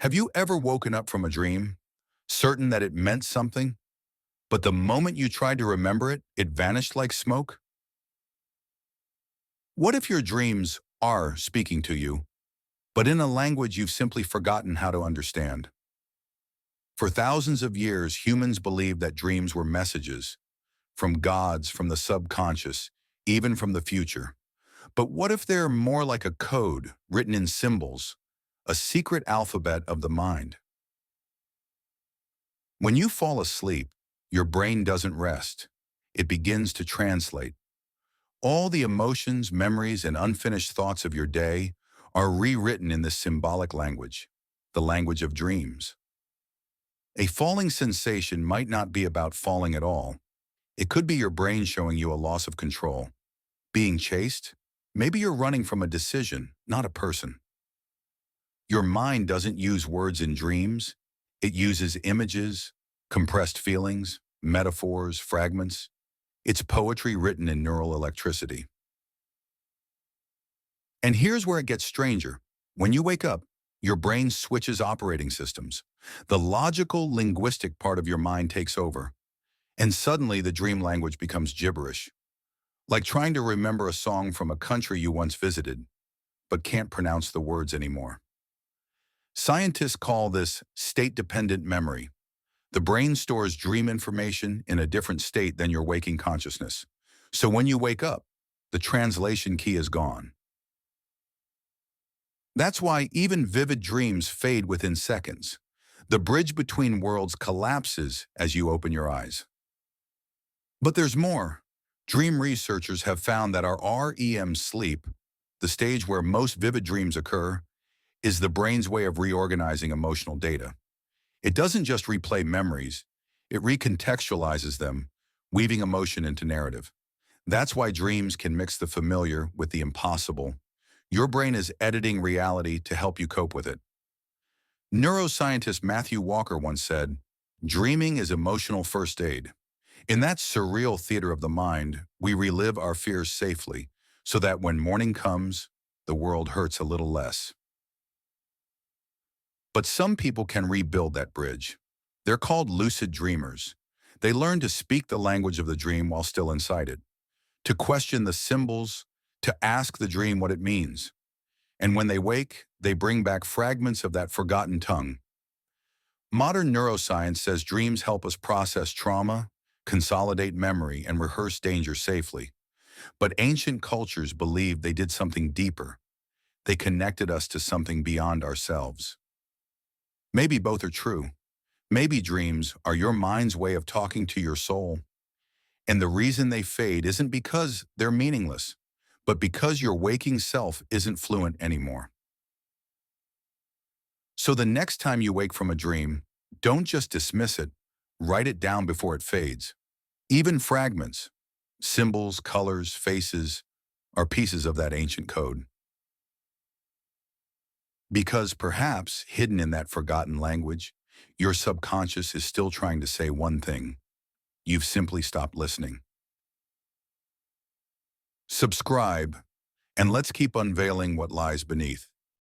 Have you ever woken up from a dream, certain that it meant something, but the moment you tried to remember it, it vanished like smoke? What if your dreams are speaking to you, but in a language you've simply forgotten how to understand? For thousands of years, humans believed that dreams were messages from gods, from the subconscious, even from the future. But what if they're more like a code written in symbols, a secret alphabet of the mind? When you fall asleep, your brain doesn't rest. It begins to translate. All the emotions, memories, and unfinished thoughts of your day are rewritten in this symbolic language, the language of dreams. A falling sensation might not be about falling at all. It could be your brain showing you a loss of control. Being chased? Maybe you're running from a decision, not a person. Your mind doesn't use words in dreams. It uses images, compressed feelings, metaphors, fragments. It's poetry written in neural electricity. And here's where it gets stranger. When you wake up, your brain switches operating systems. The logical, linguistic part of your mind takes over, and suddenly the dream language becomes gibberish, like trying to remember a song from a country you once visited, but can't pronounce the words anymore. Scientists call this state-dependent memory. The brain stores dream information in a different state than your waking consciousness. So when you wake up, the translation key is gone. That's why even vivid dreams fade within seconds. The bridge between worlds collapses as you open your eyes. But there's more. Dream researchers have found that our REM sleep, the stage where most vivid dreams occur, is the brain's way of reorganizing emotional data. It doesn't just replay memories, it recontextualizes them, weaving emotion into narrative. That's why dreams can mix the familiar with the impossible. Your brain is editing reality to help you cope with it. Neuroscientist Matthew Walker once said, "Dreaming is emotional first aid." In that surreal theater of the mind, we relive our fears safely, so that when morning comes, the world hurts a little less. But some people can rebuild that bridge. They're called lucid dreamers. They learn to speak the language of the dream while still inside it, to question the symbols, to ask the dream what it means. And when they wake, they bring back fragments of that forgotten tongue. Modern neuroscience says dreams help us process trauma, consolidate memory, and rehearse danger safely. But ancient cultures believed they did something deeper. They connected us to something beyond ourselves. Maybe both are true. Maybe dreams are your mind's way of talking to your soul. And the reason they fade isn't because they're meaningless, but because your waking self isn't fluent anymore. So the next time you wake from a dream, don't just dismiss it, write it down before it fades. Even fragments, symbols, colors, faces, are pieces of that ancient code. Because perhaps, hidden in that forgotten language, your subconscious is still trying to say one thing. You've simply stopped listening. Subscribe, and let's keep unveiling what lies beneath.